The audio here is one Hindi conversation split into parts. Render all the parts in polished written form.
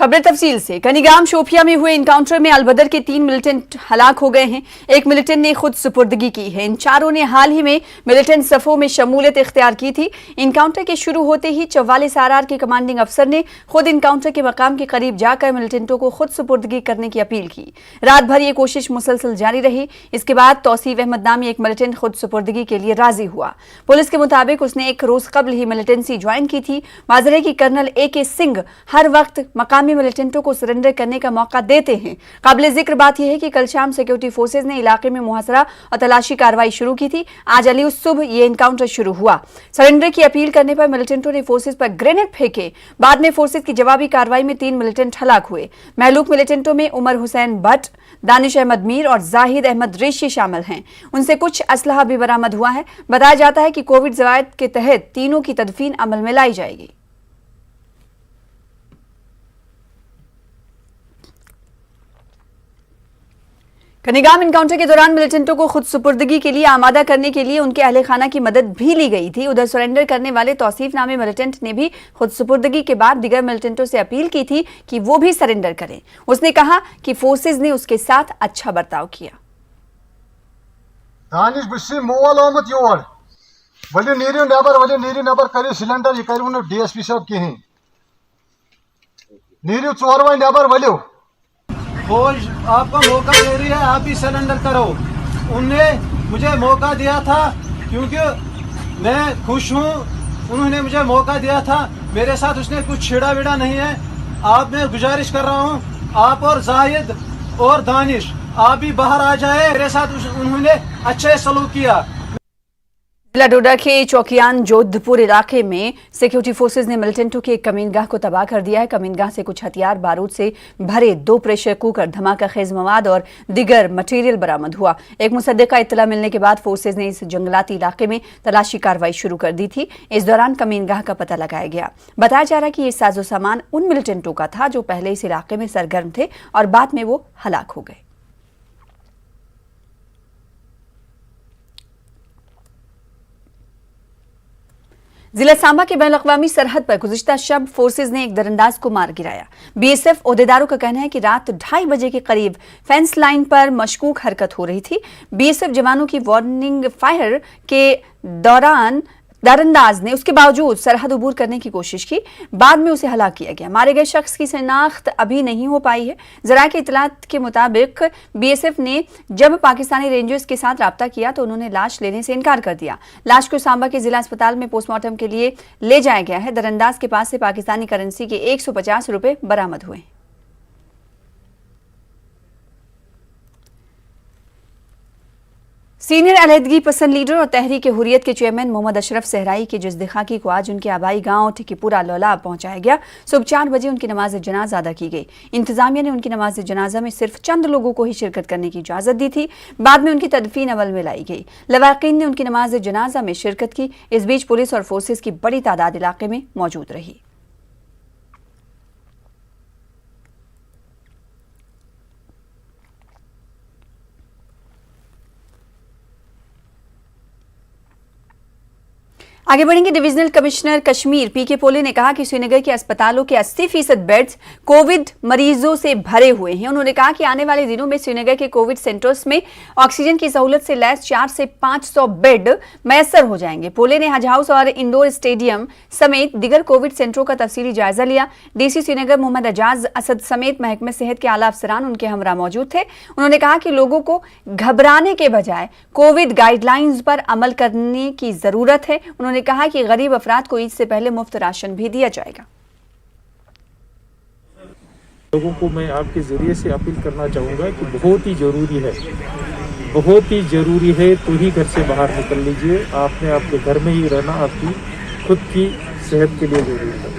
खबर तफसील से। कनिगाम शोपिया में हुए इनकाउंटर में अलबदर के 3 मिलिटेंट हलाक हो गए हैं। एक मिलिटेंट ने खुद सुपुर्दगी की है। इन चारों ने हाल ही में मिलिटेंट सफों में शमूलियत इख्तियार की थी। इनकाउंटर के शुरू होते ही 44 आरआर के कमांडिंग अफसर ने खुद इनकाउंटर के मकाम के करीब जाकर मिलिटेंटों को खुद सुपुर्दगी करने की अपील की। रात भर ये कोशिश मुसलसल जारी रही। इसके बाद तौसीफ अहमद नामी एक मिलिटेंट खुद सुपुर्दगी के लिए राजी हुआ। पुलिस के मुताबिक उसने एक रोज कबल ही मिलिटेंसी ज्वाइन की थी। वाज़ेह है कि कर्नल AK सिंह हर वक्त मकामी मिलिटेंटों को सरेंडर करने का मौका देते हैं। काबिल जिक्र बात यह है कि कल शाम सिक्योरिटी फोर्सेज ने इलाके में मुहासरा और तलाशी कार्रवाई शुरू की थी। आज अली उस सुबह ये एनकाउंटर शुरू हुआ। सरेंडर की अपील करने पर मिलिटेंटों ने फोर्सेज पर ग्रेनेड फेंके। बाद में फोर्सेज की जवाबी कार्रवाई में 3 मिलिटेंट हलाक हुए। महलूक मिलिटेंटों में उमर हुसैन भट्ट, दानिश अहमद मीर और जाहिद अहमद रेशी शामिल हैं। उनसे कुछ असलहा भी बरामद हुआ है। बताया जाता है कि कोविड ज़वायद के तहत तीनों की तदफीन अमल में लाई जाएगी। कनिगाम इनकाउंटर के दौरान मिलिटेंटों को खुद सुपुर्दगी के लिए आमादा करने के लिए उनके अहले खाना की मदद भी ली गई थी। उधर सरेंडर करने वाले तौसीफ नामे मिलिटेंट ने भी खुद सुपुर्दगी के बाद दिगर मिलिटेंटों से अपील की थी कि वो भी सरेंडर करें। उसने कहा कि फोर्सेज ने उसके साथ अच्छा बर्ताव किया। दानिश बिस्सी मोल आमद योर वली नीरी नबर करे सिलेंडर ये कर DSP साहब कहीं नीरी चोरवा नबर वलियो फौज आपको मौका दे रही है, आप भी सरेंडर करो। उनने मुझे मौका दिया था क्योंकि मैं खुश हूँ। उन्होंने मुझे मौका दिया था, मेरे साथ उसने कुछ छेड़ा वेड़ा नहीं है। आप मैं गुजारिश कर रहा हूँ, आप और जाहिद और दानिश आप भी बाहर आ जाए। मेरे साथ उन्होंने अच्छे सलूक किया। जिला डोडा के चौकियान जोधपुर इलाके में सिक्योरिटी फोर्सेज ने मिलिटेंटों के एक कमीनगाह को तबाह कर दिया है। कमीनगाह से कुछ हथियार बारूद से भरे 2 प्रेशर कुकर, धमाका खेज मवाद और दिगर मटेरियल बरामद हुआ। एक मुसद्दिका इत्तला मिलने के बाद फोर्सेज ने इस जंगलाती इलाके में तलाशी कार्रवाई शुरू कर दी थी। इस दौरान कमीनगाह का पता लगाया गया। बताया जा रहा है कि ये साजो सामान उन मिलिटेंटों का था जो पहले इस इलाके में सरगर्म थे और बाद में वो हलाक हो गए। जिला सांबा के बैन अक़वामी सरहद पर गुज़िश्ता शब फोर्सेज ने एक दरअंदाज को मार गिराया। BSF ओहदेदारों का कहना है कि रात 2:30 बजे के करीब फेंस लाइन पर मशकूक हरकत हो रही थी। BSF जवानों की वार्निंग फायर के दौरान दरअंदाज ने उसके बावजूद सरहद अबूर करने की कोशिश की। बाद में उसे हलाक किया गया। मारे गए शख्स की शनाख्त अभी नहीं हो पाई है। ज़राए की इतलात के मुताबिक BSF ने जब पाकिस्तानी रेंजर्स के साथ राब्ता किया तो उन्होंने लाश लेने से इनकार कर दिया। लाश को सांबा के जिला अस्पताल में पोस्टमार्टम के लिए ले जाया गया है। दरअंदाज के पास से पाकिस्तानी करेंसी के 150 रुपए बरामद हुए। सीनियर अलहदगी पसंद लीडर और तहरीक हुर्रियत के चेयरमैन मोहम्मद अशरफ सहराई के जज्द खाकी को आज उनके आबाई गांव टिकीपुरा लौलाब पहुंचाया गया। सुबह 4 बजे उनकी नमाज जनाजा अदा की गई। इंतजामिया ने उनकी नमाज जनाजा में सिर्फ चंद लोगों को ही शिरकत करने की इजाजत दी थी। बाद में उनकी तदफीन अमल में लाई गई। लवाकिन ने उनकी नमाज जनाजा में शिरकत की। इस बीच पुलिस और फोर्सेज की बड़ी तादाद इलाके में मौजूद रही। आगे बढ़ेंगे। डिविजनल कमिश्नर कश्मीर PK पोले ने कहा कि श्रीनगर के अस्पतालों के 80% बेड्स कोविड मरीजों से भरे हुए हैं। उन्होंने कहा कि आने वाले दिनों में श्रीनगर के कोविड सेंटर्स में ऑक्सीजन की सहूलत से लैस 400 से 500 बेड मैसर हो जाएंगे। पोले ने हज हाउस और इंडोर स्टेडियम समेत दिगर कोविड सेंटरों का तफसीली जायजा लिया। DC श्रीनगर मोहम्मद एजाज असद समेत महकमे सेहत के आला अफसरान उनके हमरा मौजूद थे। उन्होंने कहा कि लोगों को घबराने के बजाय कोविड गाइडलाइंस पर अमल करने की जरूरत है। उन्होंने कहा कि गरीब अफराद को ईद से पहले मुफ्त राशन भी दिया जाएगा। लोगों को मैं आपके जरिए से अपील करना चाहूँगा कि बहुत ही ज़रूरी है, बहुत ही ज़रूरी है तो ही घर से बाहर निकल लीजिए। आपने आपके घर में ही रहना आपकी खुद की सेहत के लिए जरूरी है।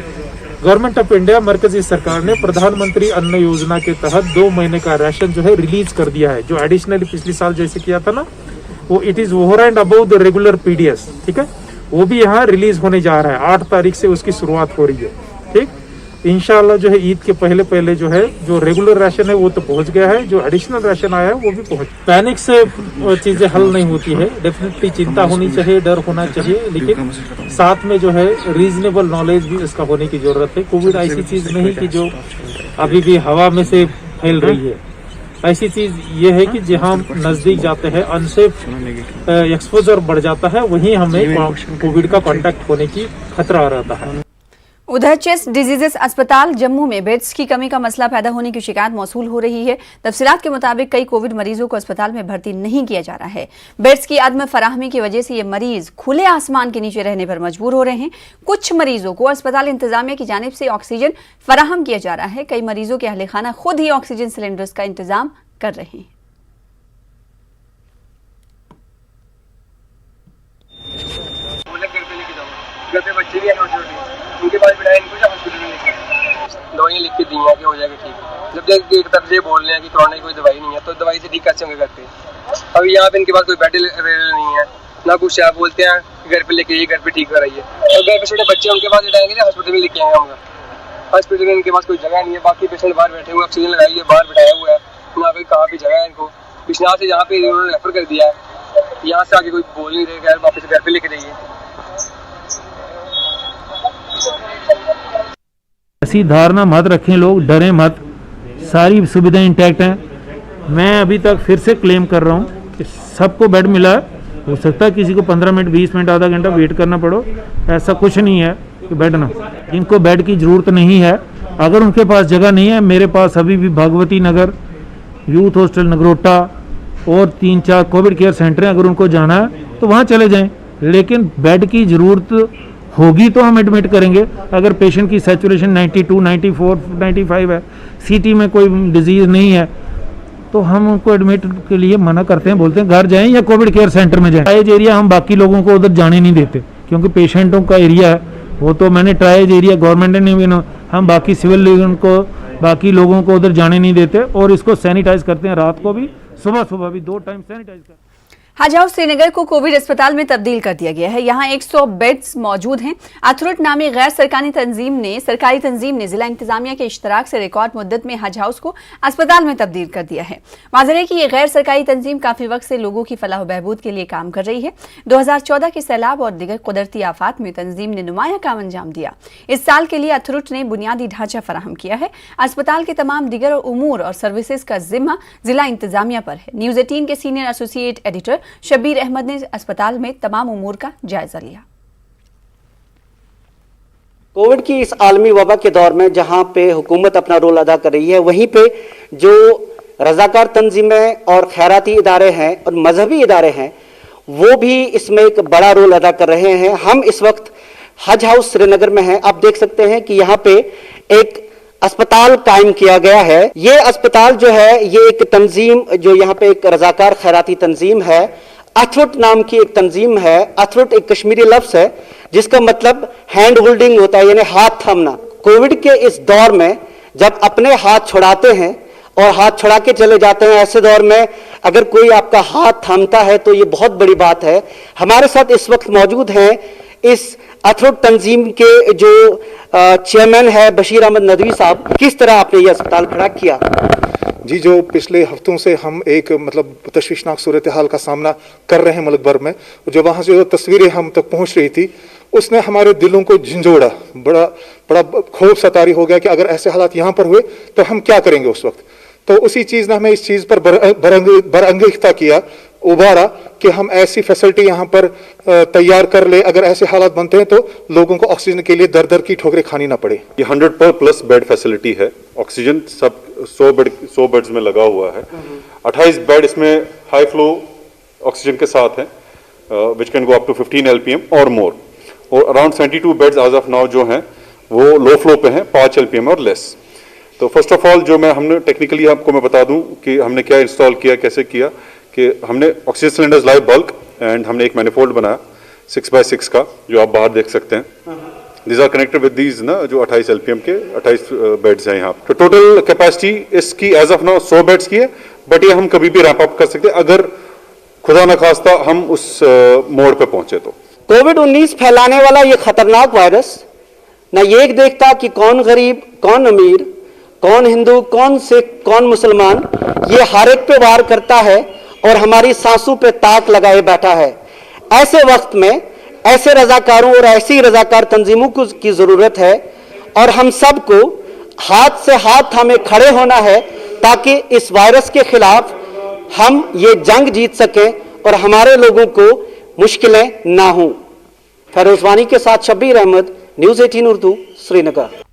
गवर्नमेंट ऑफ इंडिया मरकजी सरकार ने प्रधानमंत्री अन्न योजना के तहत 2 महीने का राशन जो है रिलीज कर दिया है। जो एडिशनली पिछले साल जैसे किया था ना, वो it is over and above the regular PDS, ठीक है, वो भी यहाँ रिलीज होने जा रहा है। 8 तारीख से उसकी शुरुआत हो रही है। ठीक, इंशाल्लाह जो है ईद के पहले जो है जो रेगुलर राशन है वो तो पहुंच गया है, जो एडिशनल राशन आया है वो भी पहुंच। पैनिक से चीजें हल नहीं होती है। डेफिनेटली चिंता होनी चाहिए, डर होना चाहिए, लेकिन साथ में जो है रीजनेबल नॉलेज भी इसका होने की जरूरत है। कोविड ऐसी चीज नहीं कि जो अभी भी हवा में से फैल रही है। ऐसी चीज ये है कि जहाँ नजदीक जाते हैं अनसेफ एक्सपोजर बढ़ जाता है, वहीं हमें कोविड का कांटेक्ट होने की खतरा रहता है। उधर चेस्ट डिजीजेस अस्पताल जम्मू में बेड्स की कमी का मसला पैदा होने की शिकायत मौसूल हो रही है। तफसीलात के मुताबिक कई कोविड मरीजों को अस्पताल में भर्ती नहीं किया जा रहा है। बेड्स की अदम फराहमी की वजह से ये मरीज खुले आसमान के नीचे रहने पर मजबूर हो रहे हैं। कुछ मरीजों को अस्पताल इंतजामिया की जानिब से ऑक्सीजन फराहम किया जा रहा है। कई मरीजों के अहले खाना खुद ही ऑक्सीजन सिलेंडर्स का इंतजाम कर रहे हैं। घर पे बच्चे भी हैं छोटे, उनके पास बिठाया, इनको हॉस्पिटल में लेके दवाइयाँ लिख के दी हैं कि हो जाएगा ठीक। जब एक तरफ से बोल रहे हैं कि कोरोना की कोई दवाई नहीं है, तो दवाई से ठीक कैसे होंगे घर पे? अभी यहाँ पे इनके पास कोई बेड अवेलेबल नहीं है, ना कुछ है। बोलते हैं घर पे लेके आइए, घर पे ठीक कराइए। और घर पे छोटे बच्चे उनके पास बिठाएंगे, हॉस्पिटल में लेके आएंगे हम। हॉस्पिटल में इनके पास कोई जगह नहीं है। बाकी पेशेंट बाहर बैठे हुए, ऑक्सीजन लगाइए, बाहर बैठाया हुआ है। यहाँ पे कहाँ पे जगह है इनको? बिश्नाह से यहाँ पे उन्होंने रेफर कर दिया है, यहाँ से आगे कोई बोल नहीं रहे, वापस घर पे लेके जाइए। ऐसी धारणा मत रखें, लोग डरें मत, सारी सुविधाएं इंटैक्ट हैं। मैं अभी तक फिर से क्लेम कर रहा हूँ कि सबको बेड मिला है। हो सकता है किसी को 15 मिनट 20 मिनट आधा घंटा वेट करना पड़ो, ऐसा कुछ नहीं है कि बेड ना। जिनको बेड की ज़रूरत नहीं है, अगर उनके पास जगह नहीं है, मेरे पास अभी भी भगवती नगर, यूथ हॉस्टल नगरोटा और 3-4 कोविड केयर सेंटर हैं। अगर उनको जाना है तो वहाँ चले जाएँ, लेकिन बेड की ज़रूरत होगी तो हम एडमिट करेंगे। अगर पेशेंट की सैचुरेशन 92, 94, 95 है, सीटी में कोई डिजीज़ नहीं है, तो हम उनको एडमिट के लिए मना करते हैं, बोलते हैं घर जाएं या कोविड केयर सेंटर में जाएं। ट्राइज एरिया हम बाकी लोगों को उधर जाने नहीं देते, क्योंकि पेशेंटों का एरिया है वो। तो मैंने ट्राइज एरिया गवर्नमेंट ने भी, हम बाकी सिविल को, बाकी लोगों को उधर जाने नहीं देते और इसको सैनिटाइज करते हैं। रात को भी, सुबह भी 2 टाइम सैनिटाइज करते हैं। हज हाउस श्रीनगर को कोविड अस्पताल में तब्दील कर दिया गया है। यहाँ 100 बेड्स मौजूद हैं। अथरुट नामी गैर सरकारी तंजीम ने जिला इंतजामिया के इश्तराक से रिकॉर्ड मुद्दत में हज हाउस को अस्पताल में तब्दील कर दिया है। वाज़ेह है कि ये गैर सरकारी तंजीम काफी वक्त से लोगों की फलाह बहबूद के लिए काम कर रही है। 2014 के सैलाब और दिगर कुदरती आफात में तंजीम ने नुमाया काम अंजाम दिया। इस साल के लिए अथरुट ने बुनियादी ढांचा फराहम किया है। अस्पताल के तमाम दिगर उमूर और सर्विसेज का जिम्मा जिला इंतजामिया पर है। न्यूज़ 18 के senior associate editor Shabir Ahmad ने अस्पताल में तमाम उमूर का जायजा लिया। कोविड की इस आलमी वबा के दौर में जहां पे हुकूमत अपना रोल अदा कर रही है, वहीं पे जो रजाकार तंजीमें और खैराती इदारे हैं और मजहबी इदारे हैं, वो भी इसमें एक बड़ा रोल अदा कर रहे हैं। हम इस वक्त हज हाउस श्रीनगर में हैं। आप देख सकते हैं कि यहाँ पे एक अस्पताल कायम किया गया है। ये अस्पताल जो है, ये एक तंजीम, जो यहाँ पे एक रजाकार खैराती तंजीम है, अथरुट नाम की एक तंजीम है। अथरुट एक कश्मीरी लफ्ज है जिसका मतलब हैंड होल्डिंग होता है, यानी हाथ थामना। कोविड के इस दौर में जब अपने हाथ छुड़ाते हैं और हाथ छुड़ा के चले जाते हैं, ऐसे दौर में अगर कोई आपका हाथ थामता है तो ये बहुत बड़ी बात है। हमारे साथ इस वक्त मौजूद हैं इस अथरुट तंजीम के जो चेयरमैन है बशीर अहमद नदवी साहब। किस तरह आपने ये अस्पताल खड़ा किया? जी, जो पिछले हफ्तों से हम एक तशवीशनाक सूरत हाल का सामना कर रहे हैं मुल्क भर में, जो वहाँ से जो तस्वीरें हम तक पहुँच रही थी, उसने हमारे दिलों को झंझोड़ा। बड़ा खौफ सतारी हो गया कि अगर ऐसे हालात यहाँ पर हुए तो हम क्या करेंगे उस वक्त। तो उसी चीज़ ने हमें इस चीज़ पर बरअंगेख्ता किया, उबारा कि हम ऐसी फैसिलिटी यहाँ पर तैयार कर ले, अगर ऐसे हालात बनते हैं तो लोगों को ऑक्सीजन के लिए दर दर की ठोकरें खानी ना पड़े। ये 100+ बेड फैसिलिटी है। ऑक्सीजन सब 100 बेड्स में लगा हुआ है। 28 बेड इसमें हाई फ्लो ऑक्सीजन के साथ हैं, which can go up to 15 LPM और मोर। और around 72 beds as of now जो हैं वो लो फ्लो पे हैं, 5 LPM और लेस। तो फर्स्ट ऑफ ऑल जो हमने टेक्निकली आपको मैं बता दूं कि हमने क्या इंस्टॉल किया, कैसे किया, कि हमने ऑक्सीजन सिलेंडर्स लाए बल्क, एंड हमने एक मैनिफोल्ड बनाया 6x6 का, जो आप बाहर देख सकते हैं। These are connected with these ना, जो 28 LPM के 28 बेड्स हैं यहाँ। तो टोटल कैपेसिटी इसकी एज ऑफ नाउ 100 बेड्स की है, बट ये हम कभी भी रैंप अप कर सकते हैं अगर खुदा न खास्ता हम उस मोड़ पे पहुंचे तो। कोविड-19 फैलाने वाला ये खतरनाक वायरस न ये देखता कि कौन गरीब, कौन अमीर, कौन हिंदू, कौन सिख, कौन मुसलमान, ये हर एक पे वार करता है और हमारी सांसों पे ताक लगाए बैठा है। ऐसे वक्त में ऐसे रजाकारों और ऐसी रजाकार तंजीमों की जरूरत है, और हम सबको हाथ से हाथ हमें खड़े होना है ताकि इस वायरस के खिलाफ हम ये जंग जीत सकें और हमारे लोगों को मुश्किलें ना हों। फैरोजवानी के साथ शब्बीर अहमद, न्यूज़ 18 उर्दू, श्रीनगर।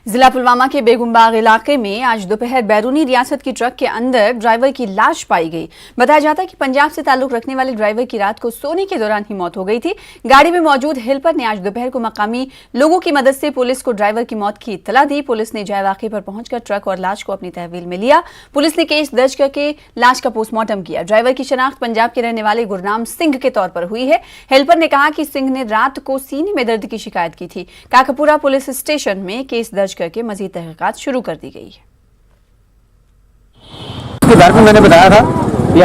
जिला पुलवामा के बेगुमबाग इलाके में आज दोपहर बैरूनी रियासत की ट्रक के अंदर ड्राइवर की लाश पाई गई। बताया जाता है कि पंजाब से ताल्लुक रखने वाले ड्राइवर की रात को सोने के दौरान ही मौत हो गई थी। गाड़ी में मौजूद हेल्पर ने आज दोपहर को मकामी लोगों की मदद से पुलिस को ड्राइवर की मौत की इत्तला दी। पुलिस ने जाए वाक़े पर पहुंचकर ट्रक और लाश को अपनी तहवील में लिया। पुलिस ने केस दर्ज करके लाश का पोस्टमार्टम किया। ड्राइवर की शनाख्त पंजाब के रहने वाले गुरनाम सिंह के तौर पर हुई है। हेल्पर ने कहा कि सिंह ने रात को सीने में दर्द की शिकायत की थी। काकापुरा पुलिस स्टेशन में केस दर्ज करके मजीद तहकीकात शुरू कर दी गई है। उसके घर में मैंने बताया था कि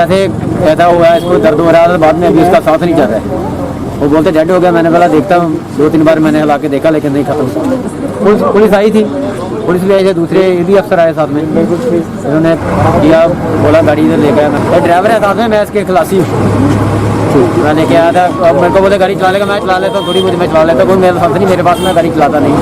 ऐसा हुआ है, इसको दर्द हो रहा है, बाद में अभी इसका सांस नहीं चल रहा है। वो बोलते डेड हो गया। मैंने बोला देखता हूँ, 2-3 बार मैंने हिला के देखा लेकिन नहीं खत्म। पुलिस आई थी, पुलिस भी आई थी, दूसरे ईडी अफसर आए साथ में, उन्होंने किया, बोला गाड़ी इधर ले गया। ड्राइवर है साथ में, मैं इसके खिलासी हूँ। मैं लेके आया था, अब मेरे को बोले गाड़ी चला लेगा, मैं चला लेता हूँ, थोड़ी बहुत मैं चला लेता हूँ, मेरे साथ नहीं, मेरे पास में गाड़ी चलाता नहीं।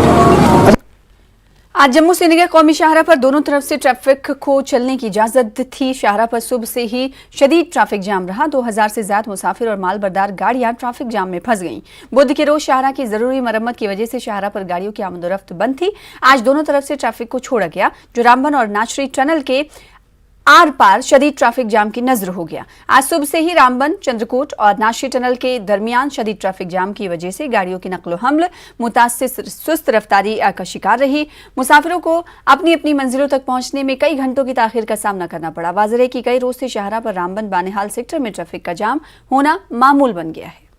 आज जम्मू श्रीनगर कौमी शाहराह पर दोनों तरफ से ट्रैफिक को चलने की इजाजत थी। शाहराह पर सुबह से ही शदीद ट्रैफिक जाम रहा। 2000 से ज्यादा मुसाफिर और मालबरदार गाड़ियां ट्रैफिक जाम में फंस गईं। बुध के रोज शाहराह की जरूरी मरम्मत की वजह से शाहराह पर गाड़ियों की आमदोरफ्त बंद थी। आज दोनों तरफ से ट्रैफिक को छोड़ा गया, जो रामबन और नाचरी टनल के आर पार शदीद ट्रैफिक जाम की नजर हो गया। आज सुबह से ही रामबन, चंद्रकोट और नाशी टनल के दरमियान शदीद ट्रैफिक जाम की वजह से गाड़ियों की नकलो हमल मुतासिर सुस्त रफ्तारी का शिकार रही। मुसाफिरों को अपनी अपनी मंजिलों तक पहुंचने में कई घंटों की ताखिर का सामना करना पड़ा। वाज़ेह है कि कई रोज से शाहराह पर रामबन बानेहाल सेक्टर में ट्रैफिक का जाम होना मामूल बन गया है।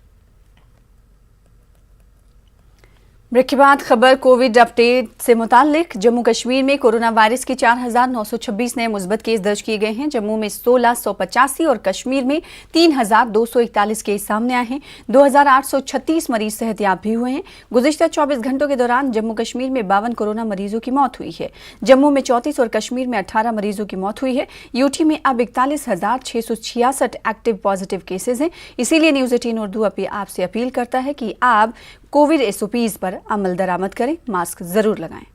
ब्रेक के बाद खबर कोविड अपडेट से मुतालिक। जम्मू कश्मीर में कोरोना वायरस के 4926 नए मुस्बत केस दर्ज किए गए हैं। जम्मू में 1685 और कश्मीर में 3241 केस सामने आए हैं। 2836 मरीज सेहतयाब भी हुए हैं। गुज़िश्ता 24 घंटों के दौरान जम्मू कश्मीर में 52 कोरोना मरीजों की मौत हुई है। जम्मू में 34 और कश्मीर में 18 मरीजों की मौत हुई है। यूटी में अब 41,666 एक्टिव पॉजिटिव केसेज हैं। इसीलिए न्यूज़ 18 उर्दू आपसे अपील करता है कि आप कोविड SOPs पर अमल दरामद करें, मास्क जरूर लगाएं।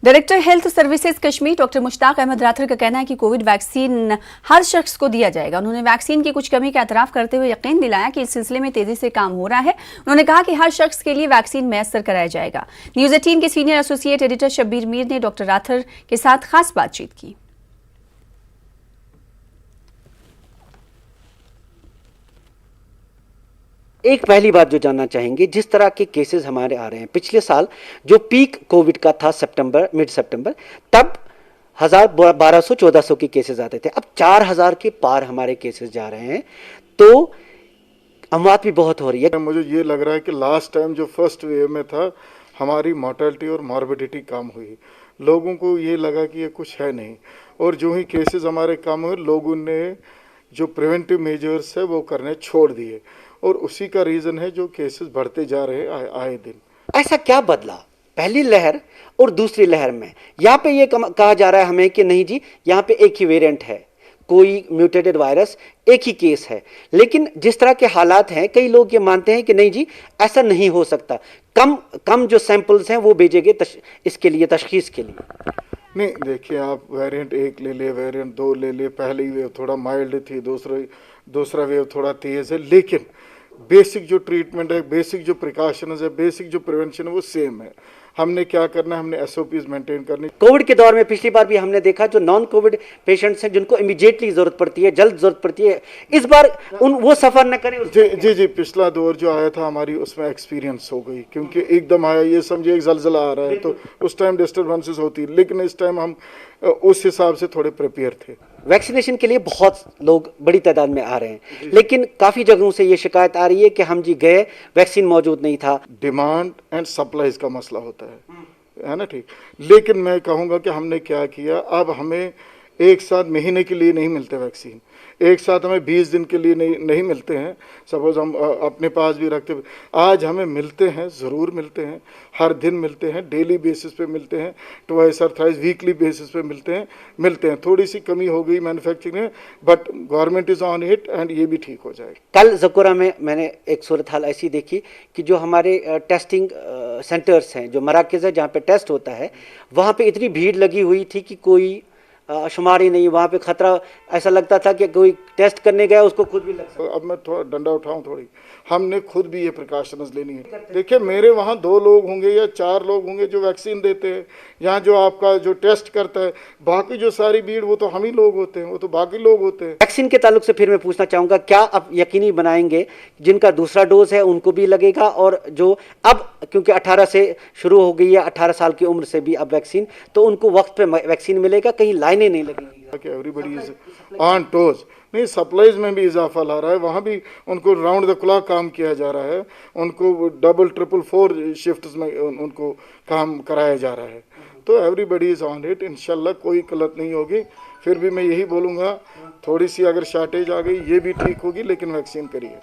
Director health services Kashmir doctor Mushtaq Ahmad Rather का कहना है कि कोविड वैक्सीन हर शख्स को दिया जाएगा। उन्होंने वैक्सीन की कुछ कमी का एतराफ करते हुए यकीन दिलाया कि इस सिलसिले में तेजी से काम हो रहा है। उन्होंने कहा कि हर शख्स के लिए वैक्सीन मैसर कराया जाएगा। न्यूज़ 18 के senior associate editor Shabbir Mir ने डॉक्टर राथर के साथ खास बातचीत की। एक पहली बात जो जानना चाहेंगे, जिस तरह के केसेस हमारे आ रहे हैं, पिछले साल जो पीक कोविड का था मिड सितंबर, तब 1200-1400 के केसेस आते थे। अब 4000 के पार हमारे केसेस जा रहे हैं, तो अमवात भी बहुत हो रही है। मुझे ये लग रहा है कि लास्ट टाइम जो फर्स्ट वेव में था, हमारी मॉर्टेलिटी और मॉर्बिडिटी कम हुई। लोगों को ये लगा कि ये कुछ है नहीं, और जो ही केसेस हमारे कम हुए, लोगों ने जो प्रिवेंटिव मेजर्स है वो करने छोड़ दिए, और उसी का रीज़न है जो केसेस बढ़ते जा रहे हैं आए दिन। ऐसा क्या बदला पहली लहर और दूसरी लहर में? यहाँ पे ये कहा जा रहा है हमें कि नहीं जी, यहाँ पे एक ही वेरिएंट है, कोई म्यूटेटेड वायरस, एक ही केस है। लेकिन जिस तरह के हालात हैं, कई लोग ये मानते हैं कि नहीं जी, ऐसा नहीं हो सकता, कम जो सैंपल्स हैं वो भेजेंगे इसके लिए, तशखीस के लिए। नहीं, देखिए, आप वेरिएंट 1 ले ले, वेरिएंट 2 ले ले, पहली वेव थोड़ा माइल्ड थी, दूसरा वेव थोड़ा तेज़ है, लेकिन बेसिक जो ट्रीटमेंट है, बेसिक जो प्रिकॉशंस है, बेसिक जो प्रिवेंशन है, वो सेम है। हमने क्या करना है, हमने SOPs मेंटेन करनी। कोविड के दौर में पिछली बार भी हमने देखा, जो नॉन कोविड पेशेंट्स हैं जिनको इमीडिएटली जरूरत पड़ती है, जल्द जरूरत पड़ती है, इस बार वो सफर न करें। जी, पिछला दौर जो आया था हमारी, उसमें एक्सपीरियंस हो गई, क्योंकि एकदम आया, ये समझिए एक जलजला आ रहा है, तो उस टाइम डिस्टर्बेंसेस होती, लेकिन इस टाइम हम उस हिसाब से थोड़े प्रिपेयर थे। वैक्सीनेशन के लिए बहुत लोग बड़ी तादाद में आ रहे हैं, लेकिन काफ़ी जगहों से ये शिकायत आ रही है कि हम जी गए, वैक्सीन मौजूद नहीं था। डिमांड एंड सप्लाईज का मसला होता है ना, ठीक। लेकिन मैं कहूँगा कि हमने क्या किया, अब हमें एक साथ महीने के लिए नहीं मिलते वैक्सीन, एक साथ हमें 20 दिन के लिए नहीं मिलते हैं। सपोज हम अपने पास भी रखते, आज हमें मिलते हैं, ज़रूर मिलते हैं, हर दिन मिलते हैं, डेली बेसिस पे मिलते हैं, ट्वाइस और थ्राइस वीकली बेसिस पे मिलते हैं। थोड़ी सी कमी हो गई मैन्युफैक्चरिंग में, but government is on it and ये भी ठीक हो जाएगा। कल ज़कुरा में मैंने एक सूरत हाल ऐसी देखी कि जो हमारे टेस्टिंग सेंटर्स हैं, जो मराकज़ है जहाँ पे टेस्ट होता है, वहाँ पे इतनी भीड़ लगी हुई थी कि कोई शुमार ही नहीं। वहाँ पे खतरा ऐसा लगता था कि कोई टेस्ट करने गया उसको खुद भी लग सकता। अब मैं थोड़ा डंडा उठाऊं, थोड़ी हमने खुद भी ये प्रिकॉशंस लेनी है। देखिए मेरे वहाँ 2 लोग होंगे या 4 लोग होंगे जो वैक्सीन देते हैं, यहाँ जो आपका जो टेस्ट करता है, बाकी जो सारी भीड़ वो तो हम ही लोग होते हैं, वो तो बाकी लोग होते हैं। वैक्सीन के ताल्लुक से फिर मैं पूछना चाहूँगा, क्या अब यकीनी बनाएंगे जिनका दूसरा डोज है उनको भी लगेगा, और जो अब क्योंकि 18 से शुरू हो गई है, 18 साल की उम्र से भी अब वैक्सीन, तो उनको वक्त पे वैक्सीन मिलेगा, कहीं लाइनें नहीं लगेंगी? Everybody is on toes. नहीं, सप्लाईज में भी इजाफा ला रहा है, वहाँ भी उनको राउंड द क्लॉक काम किया जा रहा है, उनको डबल ट्रिपल 4 शिफ्ट्स में उनको काम कराया जा रहा है। तो एवरीबॉडी इज़ ऑन इट, इंशाल्लाह कोई गलत नहीं होगी। फिर भी मैं यही बोलूँगा, थोड़ी सी अगर शॉर्टेज आ गई ये भी ठीक होगी, लेकिन वैक्सीन करिए।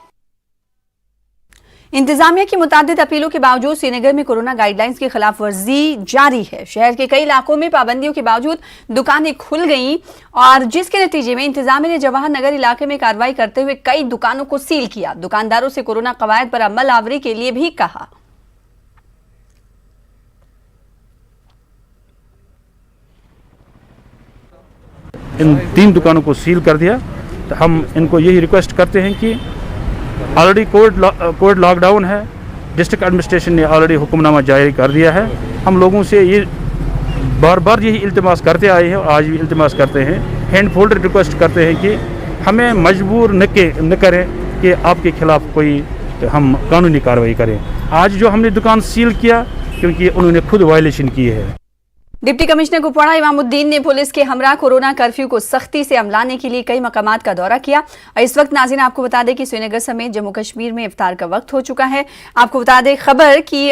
इंतजामिया की मुतादिद अपीलों के बावजूद श्रीनगर में कोरोना गाइडलाइंस की खिलाफ वर्जी जारी है। शहर के कई इलाकों में पाबंदियों के बावजूद दुकानें खुल गईं, और जिसके नतीजे में इंतजामिया ने जवाहर नगर इलाके में कार्रवाई करते हुए कई दुकानों को सील किया। दुकानदारों से कोरोना कवायद पर अमल आवरी के लिए भी कहा। इन 3 दुकानों को सील कर दिया। तो हम इनको यही रिक्वेस्ट करते हैं कि ऑलरेडी कोविड लॉकडाउन है, डिस्ट्रिक्ट एडमिनिस्ट्रेशन ने ऑलरेडी हुक्मनामा जारी कर दिया है। हम लोगों से ये बार बार यही इल्तिमास करते आए हैं और आज भी इल्तिमास करते हैं, हैंड फोल्डेड रिक्वेस्ट करते हैं कि हमें मजबूर न करें कि आपके खिलाफ कोई हम कानूनी कार्रवाई करें। आज जो हमने दुकान सील किया क्योंकि उन्होंने खुद वायलेशन की है। डिप्टी कमिश्नर कुपवाड़ा इमामुद्दीन ने पुलिस के हमरा कोरोना कर्फ्यू को सख्ती से अमलाने के लिए कई मकामात का दौरा किया। इस वक्त नाज़रीन आपको बता दें कि श्रीनगर समेत जम्मू कश्मीर में इफ्तार का वक्त हो चुका है। आपको बता दें खबर कि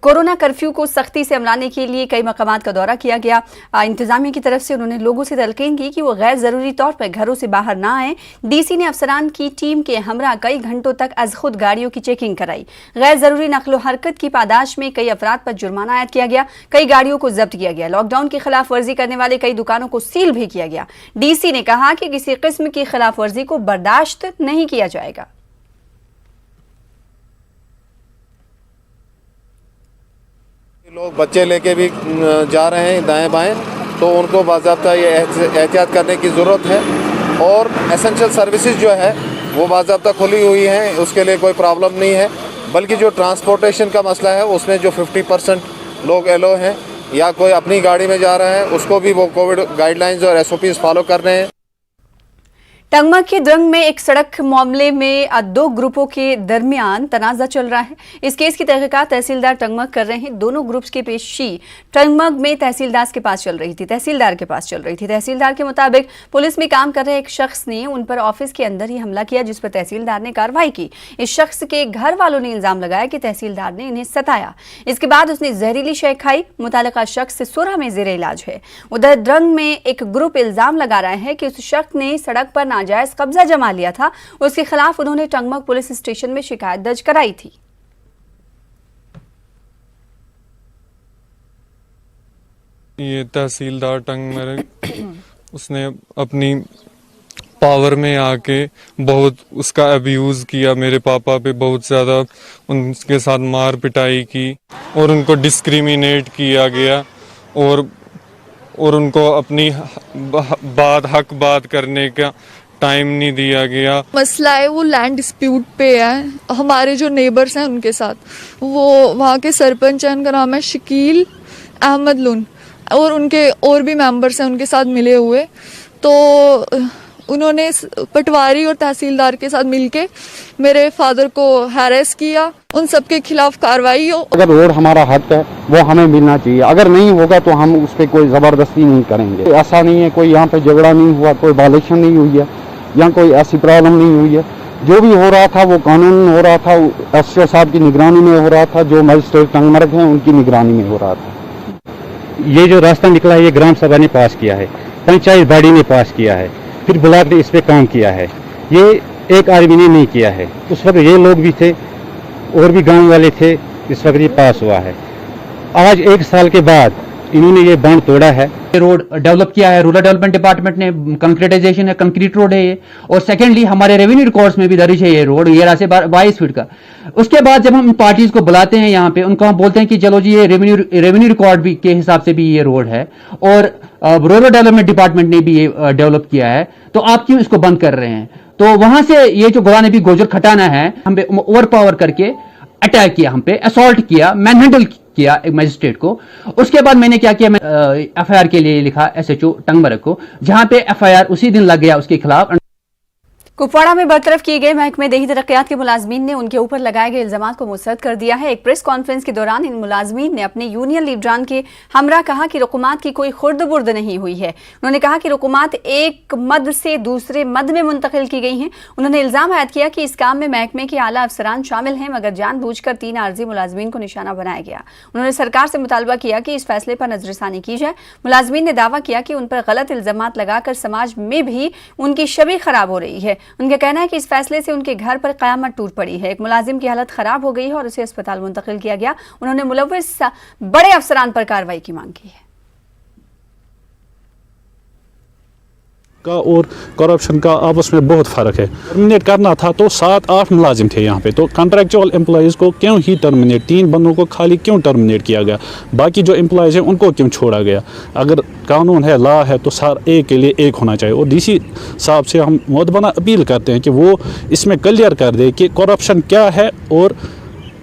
कोरोना कर्फ्यू को सख्ती से अमलाने के लिए कई मकामात का दौरा किया गया। इंतजामिया की तरफ से उन्होंने लोगों से तलकीन की कि वो गैर ज़रूरी तौर पर घरों से बाहर ना आएँ। डीसी ने अफसरान की टीम के हमरा कई घंटों तक अज खुद गाड़ियों की चेकिंग कराई। गैर ज़रूरी नकलो हरकत की पादाश में कई अफराद पर जुर्माना आयद किया गया, कई गाड़ियों को जब्त किया गया। लॉकडाउन की खिलाफ वर्जी करने वाले कई दुकानों को सील भी किया गया। डीसी ने कहा कि किसी किस्म की खिलाफ वर्जी को बर्दाश्त नहीं किया जाएगा। लोग बच्चे लेके भी जा रहे हैं दाएं बाएं, तो उनको बाज़ाब्ता ये एहतियात करने की ज़रूरत है। और एसेंशियल सर्विसेज जो है वो बाज़ाब्ता खुली हुई हैं, उसके लिए कोई प्रॉब्लम नहीं है। बल्कि जो ट्रांसपोर्टेशन का मसला है उसमें जो 50% लोग एलो हैं या कोई अपनी गाड़ी में जा रहा है, उसको भी वो कोविड गाइडलाइंस और SOPs फॉलो कर रहे हैं। टंगमग के द्रंग में एक सड़क मामले में 2 ग्रुपों के दरमियान तनाज़ा चल रहा है। इस केस की तहकीकात तहसीलदार टंगमग कर रहे हैं। दोनों ग्रुप्स की पेशी टंगमग में तहसीलदार के पास चल रही थी। तहसीलदार के मुताबिक पुलिस में काम कर रहे एक शख्स ने उन पर ऑफिस के अंदर ही हमला किया, जिस पर तहसीलदार ने कार्रवाई की। इस शख्स के घर वालों ने इल्जाम लगाया कि तहसीलदार ने इन्हें सताया। इसके बाद उसने जहरीली शय खाई। मुतालिका शख्स सोरा में जेर इलाज है। उधर द्रंग में एक ग्रुप इल्जाम लगा रहा है कि उस शख्स ने सड़क पर नाजायज कब्जा जमा लिया था। उसके खिलाफ उन्होंने टंगमग पुलिस स्टेशन में शिकायत दर्ज कराई थी। ये तहसीलदार टंगमग उसने अपनी पावर में आके बहुत उसका अब्यूज़ किया, मेरे पापा पे बहुत ज़्यादा उनके साथ मार पिटाई की और उनको डिस्क्रिमिनेट किया गया और उनको अपनी हक बात करने का टाइम नहीं दिया गया। मसला है वो लैंड डिस्प्यूट पे है। हमारे जो नेबर्स हैं उनके साथ, वो वहाँ के सरपंच हैं, उनका नाम है शकील अहमद लुन, और उनके और भी मेंबर्स हैं उनके साथ मिले हुए। तो उन्होंने पटवारी और तहसीलदार के साथ मिलके मेरे फादर को हैरेस किया। उन सब के खिलाफ कार्रवाई हो। अगर रोड हमारा हक है वो हमें मिलना चाहिए, अगर नहीं होगा तो हम उस पर कोई ज़बरदस्ती नहीं करेंगे। ऐसा नहीं है कोई यहाँ पे झगड़ा नहीं हुआ, कोई वायलेशन नहीं हुई है, यहाँ कोई ऐसी प्रॉब्लम नहीं हुई है। जो भी हो रहा था वो कानून हो रहा था, SO साहब की निगरानी में हो रहा था, जो मजिस्ट्रेट टंगमर्ग हैं उनकी निगरानी में हो रहा था। ये जो रास्ता निकला है ये ग्राम सभा ने पास किया है। पंचायत बॉडी ने पास किया है, फिर ब्लॉक ने इस पे काम किया है, ये एक आदमी ने नहीं किया है। उस वक्त ये लोग भी थे और भी गांव वाले थे, इस वक्त ये पास हुआ है। आज 1 साल के बाद इन्होंने ये बांध तोड़ा है। रोड डेवलप किया है, रूरल डेवलपमेंट डिपार्टमेंट ने, कंक्रीटाइजेशन है, कंक्रीट रोड है ये। और सेकेंडली हमारे रेवेन्यू रिकॉर्ड्स में भी दर्ज है ये रोड 11 से 22 फीट का। उसके बाद जब हम पार्टीज को बुलाते हैं यहाँ पे, उनको हम बोलते हैं कि चलो जी ये रेवेन्यू रिकॉर्ड भी के हिसाब से भी ये रोड है और रूरल डेवलपमेंट डिपार्टमेंट ने भी ये डेवलप किया है, तो आप क्यों इसको बंद कर रहे हैं? तो वहां से ये जो गुलाम नबी गोजर खटाना है, हम पे ओवर पावर करके अटैक किया, हम पे असॉल्ट किया, मैनहैंडल किया एक मजिस्ट्रेट को। उसके बाद मैंने क्या किया, मैं एफआईआर के लिए लिखा SHO टंगमरग को, जहां पे एफआईआर उसी दिन लग गया उसके खिलाफ। कुपवाड़ा में बरतरफ किए गए महकमे देही तरक्कियात के मुलाजमीन ने उनके ऊपर लगाए गए इल्जामात को मुस्तरद कर दिया है। एक प्रेस कॉन्फ्रेंस के दौरान इन मुलाजमीन ने अपने यूनियन लीडरान के हमरा कहा कि रुकुमात की कोई खुर्द बुर्द नहीं हुई है। उन्होंने कहा कि रुकुमात एक मद से दूसरे मद में मुंतकिल की गई हैं। उन्होंने इल्जाम आयद किया कि इस काम में महकमे के आला अफसरान शामिल हैं, मगर जानबूझकर 3 आर्जी मुलाजमीन को निशाना बनाया गया। उन्होंने सरकार से मुतालबा किया कि इस फैसले पर नजरसानी की जाए। मुलाजमीन ने दावा किया कि उन पर गलत इल्जामात लगाकर समाज में भी उनकी छवि खराब हो रही है। उनका कहना है कि इस फैसले से उनके घर पर कयामत टूट पड़ी है। एक मुलाजिम की हालत खराब हो गई है और उसे अस्पताल मुंतकिल किया गया। उन्होंने मुलव्विस बड़े अफसरान पर कार्रवाई की मांग की है। का और करप्शन का आपस में बहुत फ़र्क है। टर्मिनेट करना था तो 7-8 मुलाजिम थे यहाँ पे, तो कॉन्ट्रैक्चुअल एम्प्लॉयज़ को क्यों ही टर्मिनेट, 3 बंदों को खाली क्यों टर्मिनेट किया गया, बाकी जो एम्प्लॉयज़ हैं उनको क्यों छोड़ा गया? अगर कानून है, लॉ है, तो सार एक के लिए एक होना चाहिए। और DC साहब से हम मुतबना अपील करते हैं कि वो इसमें क्लियर कर दे कि करप्शन क्या है और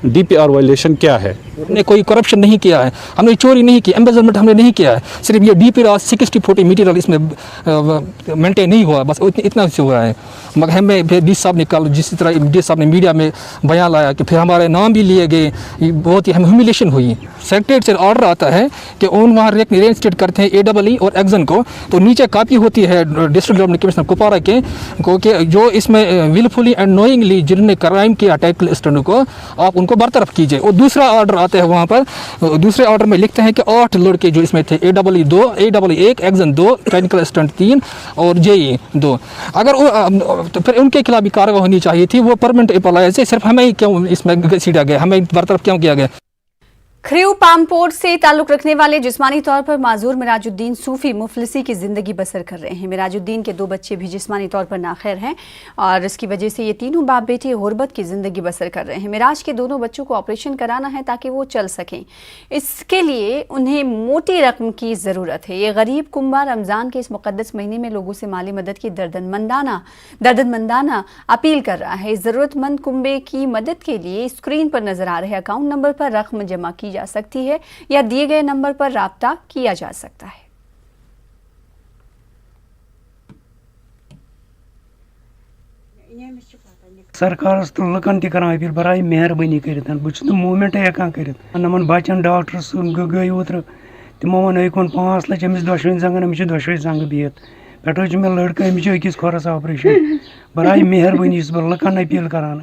DPR वायलेशन क्या है। हमने कोई करप्शन नहीं किया है, हमने चोरी नहीं की, एम्बेजलमेंट हमने नहीं किया है, सिर्फ ये DPR 60-40 मटीरियल इसमें मेंटेन नहीं हुआ, बस इतना से हुआ है। मगर हमें फिर DC साहब ने कल जिस तरह DC साहब ने मीडिया में बयान लाया कि फिर हमारे नाम भी लिए गए, बहुत ही हमें ह्यूमिलेशन हुई। सेक्रेटरीट से ऑर्डर आता है कि उन वहाँ रेइंस्टेट करते हैं AEE और एक्जन को, तो नीचे कापी होती है डिस्ट्रिक्ट डेवलपमेंट कमिश्नर कुपवाड़ा के को कि जो इसमें विलफुली एंड नोइंगली जिन्होंने क्राइम किया टेक्निकल स्टैंडर्ड को, आप उनको बरतरफ कीजिए। और दूसरा ऑर्डर आता है वहाँ पर, दूसरे ऑर्डर में लिखते हैं कि 8 लड़के जो इसमें थे, AEE 2, AEE 1, एक्जन 2, टेक्निकल स्टैंड 3 और JE 2, अगर तो फिर उनके खिलाफ भी कार्रवाई होनी चाहिए थी। वो परमानेंट एम्प्लॉयज है, सिर्फ हमें क्यों इसमें घसीटा गया, हमें बरतरफ क्यों किया गया? खरीव पामपोर से ताल्लुक रखने वाले जिस्मानी तौर पर माजूर मिराजुद्दीन सूफी मुफलिसी की जिंदगी बसर कर रहे हैं। मिराजुद्दीन के 2 बच्चे भी जिस्मानी तौर पर नाखैर हैं और इसकी वजह से ये तीनों बाप बेटे गुर्बत की जिंदगी बसर कर रहे हैं। मिराज के दोनों बच्चों को ऑपरेशन कराना है ताकि वो चल सकें। इसके लिए उन्हें मोटी रकम की ज़रूरत है। ये गरीब कुंबा रमज़ान के इस मुक़द्दस महीने में लोगों से माली मदद की दर्दनमंदाना अपील कर रहा है। ज़रूरतमंद कुंबे की मदद के लिए स्क्रीन पर नजर आ रहे अकाउंट नंबर पर रकम जमा की जा सकती है या दिए गए नंबर पर राब्ता किया जा सकता है। सरकार तो लकन तक अपील बराए मेहरबानी कर मूवमेंट हेकान कर नमन बचन डॉक्टर सुन गई ओतर तमो वन 5 लाख अमिस 2 जंगन अमिस 2 जंग बिहत पे मे लड़का अमिस अकिस खोरस ऑपरेशन बराए मेहरबानी लकन अपील करान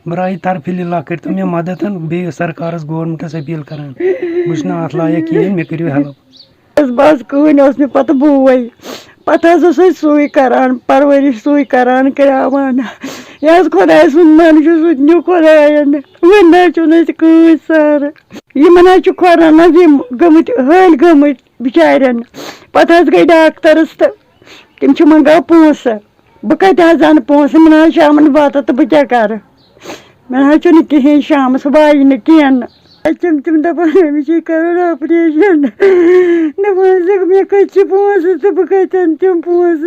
बराए तरफिल्ला कर मे मदद बे सरकार गवर्नमेंटस अपील करान बस अत लायक कहें मे करो हेल्प बस कन मे पत बोई पत सुई करान परवरिश सुई करान करावान यह खुदा सुन मन सुन खुदायन वन कस सार यमन खोरान गमत हल गमत बिचारन पत गई डॉक्टरस तो तम मंगा पोस बह कत अन पोस मे शाम वात तो बह क्या कर मे कहें शाम वाई न कह तम दपान कर ऑपरेशन दपान मे कत पोस तो बह कतन तम पोस।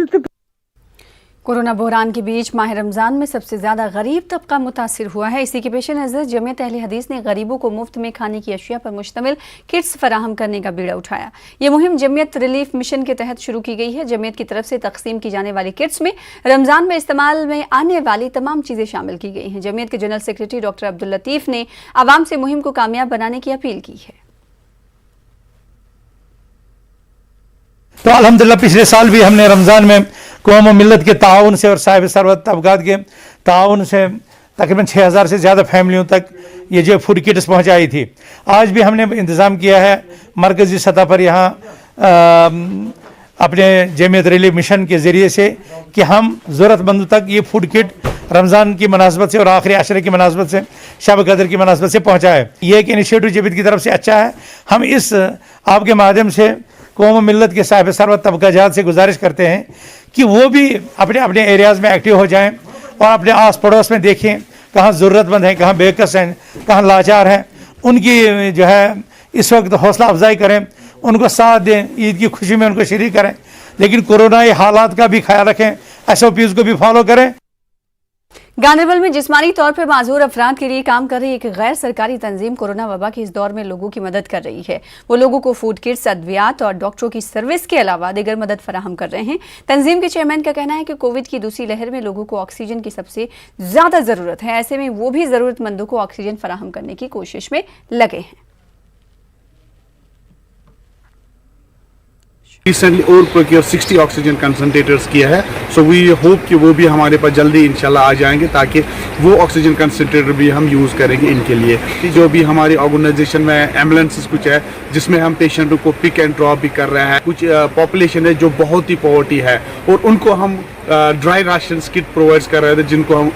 कोरोना बहरान के बीच माह रमज़ान में सबसे ज़्यादा गरीब तबका मुतासिर हुआ है। इसी के पेश नज़र जमीयत अहले हदीस ने गरीबों को मुफ्त में खाने की अशिया पर मुश्तमिल किट्स फराहम करने का बीड़ा उठाया। ये मुहिम जमीयत रिलीफ मिशन के तहत शुरू की गई है। जमीयत की तरफ से तकसीम की जाने वाली किट्स में रमज़ान में इस्तेमाल में आने वाली तमाम चीज़ें शामिल की गई हैं। जमीयत के general secretary doctor Abdul Latif ने आवाम से मुहिम को कामयाब बनाने की अपील की है। तो अल्हम्दुलिल्लाह पिछले साल भी हमने रमज़ान में कौम और मिल्लत के ताउन से और साहिब सरवत तबकात के ताउन से तकरीबन 6000 से ज़्यादा फैमिलियों तक ये जो फूड किट्स पहुँचाई थी। आज भी हमने इंतज़ाम किया है मरकज़ी सतह पर यहाँ अपने जमीयत रिलीफ मिशन के ज़रिए से कि हम ज़रूरतमंदों तक ये फूड किट रमज़ान की मुनासबत से और आखिरी अशरे की मुनासबत से, शब कदर की मुनासबत से पहुँचाए। ये एक इनिशिएटिव जमीयत की तरफ से अच्छा है। हम इस आपके माध्यम से कौम मिल्लत के साहिब सरवत तबकाजात से गुजारिश करते हैं कि वो भी अपने अपने एरियाज़ में एक्टिव हो जाएं और अपने आस पड़ोस में देखें कहाँ ज़रूरतमंद हैं, कहाँ बेकस हैं, कहाँ लाचार हैं, उनकी जो है इस वक्त हौसला अफजाई करें, उनको साथ दें, ईद की खुशी में उनको शरीक करें, लेकिन कोरोनाई हालात का भी ख्याल रखें, SOPs को भी फॉलो करें। गांधरबल में जिस्मानी तौर पर माजूर अफराद के लिए काम कर रही एक गैर सरकारी तंजीम कोरोना वबा के इस दौर में लोगों की मदद कर रही है। वो लोगों को फूड किट्स, अद्वियात और डॉक्टरों की सर्विस के अलावा दीगर मदद फराहम कर रहे हैं। तंजीम के चेयरमैन का कहना है कि कोविड की दूसरी लहर में लोगों को ऑक्सीजन की सबसे ज्यादा जरूरत है। ऐसे में वो भी जरूरतमंदों को ऑक्सीजन फराहम करने की कोशिश में लगे हैं। रिसेंटली और प्रोक्योर 60 ऑक्सीजन कंसंट्रेटर्स किया है। सो वी होप कि वो भी हमारे पास जल्दी इंशाल्लाह आ जाएंगे ताकि वो ऑक्सीजन कंसंट्रेटर भी हम यूज़ करेंगे इनके लिए। जो भी हमारी ऑर्गेनाइजेशन में एम्बुलेंसेस कुछ है जिसमें हम पेशेंटों को पिक एंड ड्रॉप भी कर रहे हैं। कुछ पॉपुलेशन है जो बहुत ही पॉवर्टी है और उनको हम ड्राई राशन किट प्रोवाइड कर रहे थे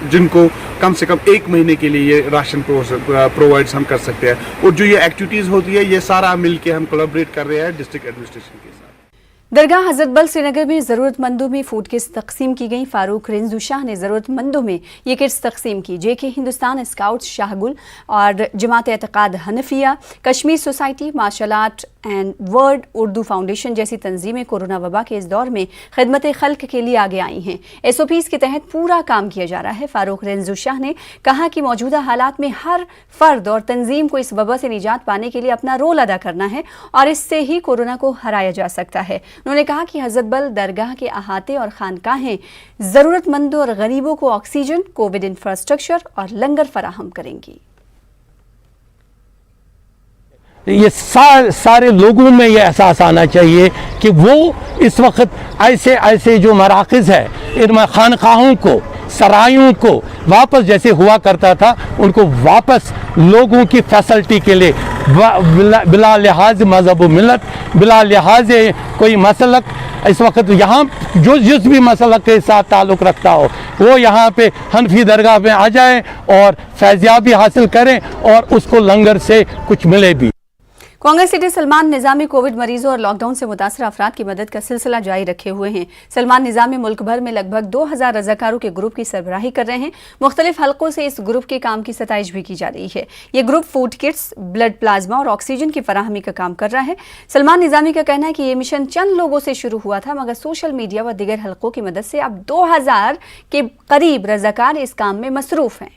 जिनको कम से कम 1 महीने के लिए ये राशन प्रोवाइड हम कर सकते हैं। और जो ये एक्टिविटीज़ होती है ये सारा मिल के हम कोलैबोरेट कर रहे हैं डिस्ट्रिक्ट एडमिनिस्ट्रेशन के साथ। दरगाह हजरतबल श्रीनगर में ज़रूरतमंदों में फूड किट्स तकसीम की गई। फारूक रिंजू शाह ने ज़रूरतमंदों में ये किट्स तकसीम की। JK हिंदुस्तान स्काउट्स शाहगुल और Jamaat Etiqad Hanafia, Kashmir society, martial art and world Urdu foundation जैसी तंजीमें कोरोना वबा के इस दौर में खिदमत खल्क के लिए आगे आई हैं। SOPs के तहत पूरा काम किया जा रहा है। फारूक रिंजू शाह ने कहा कि मौजूदा हालात में हर फर्द और तंजीम को इस वबा से निजात पाने के लिए अपना रोल अदा करना है और इससे ही कोरोना को हराया जा सकता है। उन्होंने कहा कि हजरतबल दरगाह के अहाते और खानकाहें जरूरतमंदों और गरीबों को ऑक्सीजन, कोविड इंफ्रास्ट्रक्चर और लंगर फराहम करेंगी। ये सारे लोगों में ये एहसास आना चाहिए कि वो इस वक्त ऐसे जो मराकज़ है इन खानकाहों को, सरायों को वापस जैसे हुआ करता था उनको वापस लोगों की फैसिलिटी के लिए बिला लिहाज मज़हब व मिलत, बिला लिहाज कोई मसलक, इस वक्त यहाँ जो जिस भी मसलक के साथ ताल्लुक़ रखता हो वो यहाँ पे हनफी दरगाह में आ जाए और फैज़याबी हासिल करें और उसको लंगर से कुछ मिले भी। कांग्रेस लीडर सलमान निजामी कोविड मरीजों और लॉकडाउन से मुतासर अफराद की मदद का सिलसिला जारी रखे हुए हैं। सलमान निजामी मुल्क भर में लगभग 2000 रजाकारों के ग्रुप की सरबराही कर रहे हैं। मुख्तलिफ हलकों से इस ग्रुप के काम की सताइश भी की जा रही है। ये group food kits, blood plasma और ऑक्सीजन की फराहमी का काम कर रहा है। सलमान निजामी का कहना है कि ये मिशन चंद लोगों से शुरू हुआ था मगर सोशल मीडिया व दीगर हलकों की मदद से अब 2000 के करीब रजाकार इस काम में मसरूफ हैं।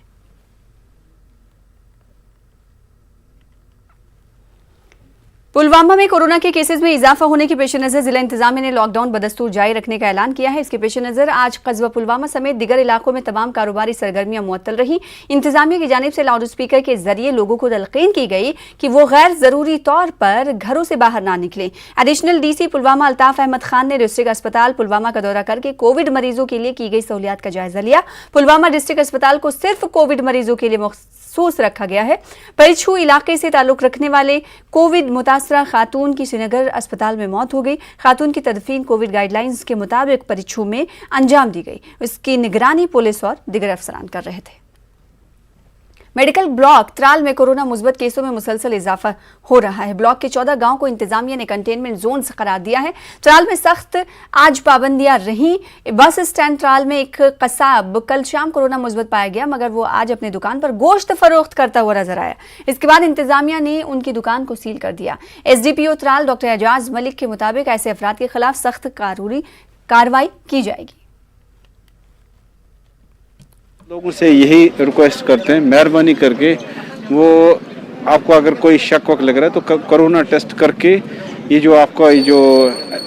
पुलवामा में कोरोना के केसेस में इजाफा होने के पेश नजर जिला इंतजामिया ने लॉकडाउन बदस्तूर जारी रखने का ऐलान किया है। इसके पेश नजर आज कस्बा पुलवामा समेत दिगर इलाकों में तमाम कारोबारी सरगर्मियां मुअत्तल रही। इंतजामिया की जानिब से लाउड स्पीकर के जरिए लोगों को तलकीन की गई कि वो गैर जरूरी तौर पर घरों से बाहर ना निकलें। एडिशनल DC पुलवामा अल्ताफ अहमद खान ने डिस्ट्रिक्ट अस्पताल पुलवामा का दौरा करके कोविड मरीजों के लिए की गई सहूलियात का जायजा लिया। पुलवामा डिस्ट्रिक्ट अस्पताल को सिर्फ कोविड मरीजों के लिए मखसूस रखा गया है। परिछू इलाके से ताल्लुक रखने वाले कोविड मुतासरा खातून की श्रीनगर अस्पताल में मौत हो गई। खातून की तदफीन कोविड गाइडलाइंस के मुताबिक परिछू में अंजाम दी गई। इसकी निगरानी पुलिस और दिगर अफसरान कर रहे थे। मेडिकल ब्लॉक त्राल में कोरोना मुस्बत केसों में मुसलसल इजाफा हो रहा है। ब्लॉक के 14 गांव को इंतजामिया ने कंटेनमेंट जोन करार दिया है। त्राल में सख्त आज पाबंदियां रहीं। बस स्टैंड त्राल में एक कसाब कल शाम कोरोना मुस्बत पाया गया मगर वो आज अपनी दुकान पर गोश्त फरोख्त करता हुआ नजर आया। इसके बाद इंतजामिया ने उनकी दुकान को सील कर दिया। SDPO त्राल डॉक्टर एजाज मलिक के मुताबिक ऐसे अफराद के खिलाफ सख्त कार्रवाई की जाएगी। लोगों से यही रिक्वेस्ट करते हैं मेहरबानी करके वो आपको अगर कोई शक वक लग रहा है तो कोरोना टेस्ट करके ये जो आपका जो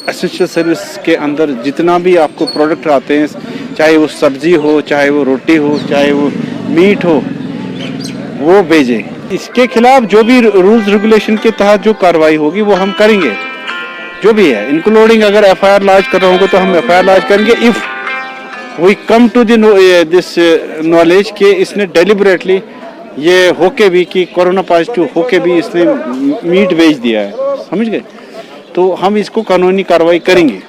एसेंशियल सर्विस के अंदर जितना भी आपको प्रोडक्ट आते हैं, चाहे वो सब्जी हो, चाहे वो रोटी हो, चाहे वो मीट हो, वो भेजें। इसके खिलाफ जो भी रूल्स रेगुलेशन के तहत जो कार्रवाई होगी वो हम करेंगे, जो भी है, इंक्लूडिंग अगर FIR लॉन्च कर रहे होंगे तो हम FIR लॉन्च करेंगे। If we come to this knowledge के इसने डेलिबरेटली ये होके भी कि कोरोना पॉजिटिव होके भी इसने मीट बेच दिया है, समझ गए, तो हम इसको कानूनी कार्रवाई करेंगे।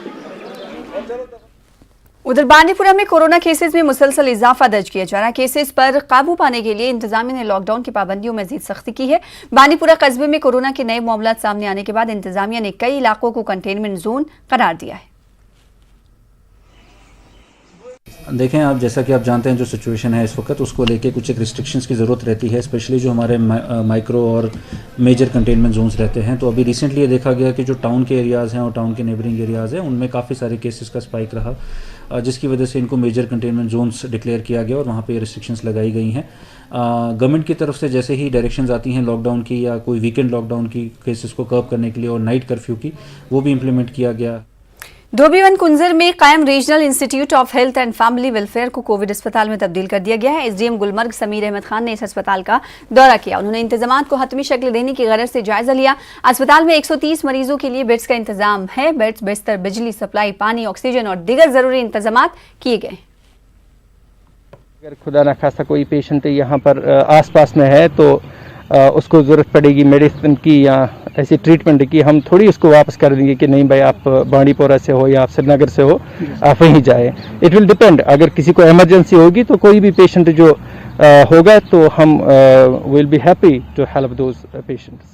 उधर बांडीपुरा में कोरोना केसेस में मुसलसल इजाफा दर्ज किया जा रहा है। केसेस पर काबू पाने के लिए इंतजामिया ने लॉकडाउन की पाबंदियों में मजीद सख्ती की है। बांडीपुरा कस्बे में कोरोना के नए मामला सामने आने के बाद इंतजामिया ने कई इलाकों को कंटेनमेंट जोन करार दिया है। देखें आप, जैसा कि आप जानते हैं जो सिचुएशन है इस वक्त, उसको लेके कुछ एक रिस्ट्रिक्शंस की ज़रूरत रहती है, स्पेशली जो हमारे माइक्रो और मेजर कंटेनमेंट जोन्स रहते हैं। तो अभी रिसेंटली ये देखा गया कि जो टाउन के एरियाज़ हैं और टाउन के नेबरिंग एरियाज़ हैं उनमें काफ़ी सारे केसेस का स्पाइक रहा, जिसकी वजह से इनको मेजर कंटेनमेंट जोन्स डिक्लेयर किया गया और वहाँ पे रिस्ट्रिक्शंस लगाई गई हैं। गवर्नमेंट की तरफ से जैसे ही डायरेक्शंस आती हैं लॉकडाउन की या कोई वीकेंड लॉकडाउन की केसेस को कर्व करने के लिए और नाइट कर्फ्यू की, वो भी इम्प्लीमेंट किया गया। धोबीवन कुंजर में कायम regional institute of health and family welfare को कोविड अस्पताल में तब्दील कर दिया गया है। एसडीएम गुलमर्ग समीर अहमद खान ने इस अस्पताल का दौरा किया। उन्होंने इंतजामात को हतमी शक्ल देने की गरज से जायजा लिया। अस्पताल में 130 मरीजों के लिए बेड्स का इंतजाम है। बेड्स, बिस्तर, बिजली सप्लाई, पानी, ऑक्सीजन और दीगर जरूरी इंतजामात किए गए। अगर खुदा न खास्ता कोई पेशेंट यहाँ पर आसपास में है तो उसको ज़रूरत पड़ेगी मेडिसिन की या ऐसी ट्रीटमेंट की, हम थोड़ी उसको वापस कर देंगे कि नहीं भाई आप बांडीपोरा से हो या आप श्रीनगर से हो, आप वहीं जाए। इट विल डिपेंड, अगर किसी को इमरजेंसी होगी तो कोई भी पेशेंट जो होगा तो हम will be happy to help those patients.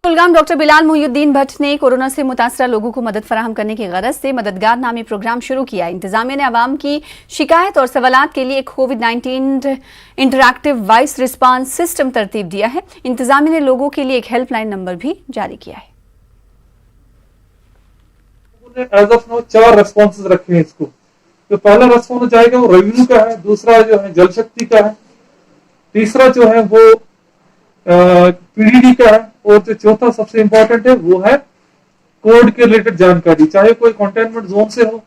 Kulgam doctor Bilal Mohiuddin Bhat ने कोरोना से मुतासरा लोगों को मदद फराहम करने की गरज से मददगार नामी प्रोग्राम शुरू किया। इंतजामिया ने आवाम की शिकायत और सवालात के लिए एक कोविड-19 इंटरैक्टिव वॉइस रिस्पांस सिस्टम तरतीब दिया है। इंतजामिया ने लोगों के लिए एक हेल्पलाइन नंबर भी जारी किया है। एज ऑफ नाउ 4 रेस्पॉन्सेज रखे हैं इसको। तो पहला रेस्पॉन्स जाएगा वो रेवेन्यू का है, दूसरा जो है जल शक्ति का है, तीसरा जो है वो पीडीडी का है और जो चौथा सबसे इंपॉर्टेंट है वो है कोविड के रिलेटेड जानकारी। चाहे कोई कंटेनमेंट जोन से हो,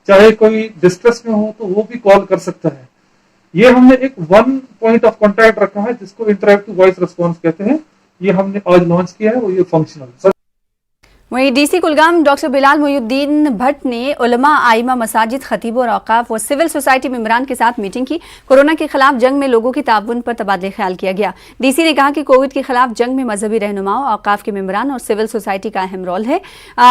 चाहे कोई डिस्ट्रेस में हो, तो वो भी कॉल कर सकता है। ये हमने एक 1 पॉइंट ऑफ कांटेक्ट रखा है जिसको इंटरैक्टिव वॉइस रिस्पांस कहते हैं। ये हमने आज लॉन्च किया है और ये फंक्शनल। वहीं डीसी कुलगाम डॉक्टर बिलाल मोहिउद्दीन भट्ट ने उलमा, आइमा, मसाजिद, खतीब और औकाफ व सिविल सोसाइटी मेंबरान के साथ मीटिंग की। कोरोना के खिलाफ जंग में लोगों की ताउन पर तबादले ख्याल किया गया। डीसी ने कहा कि कोविड के खिलाफ जंग में मजहबी रहनुमाओं, औकाफ के मेंबरान और सिविल सोसाइटी का अहम रोल है।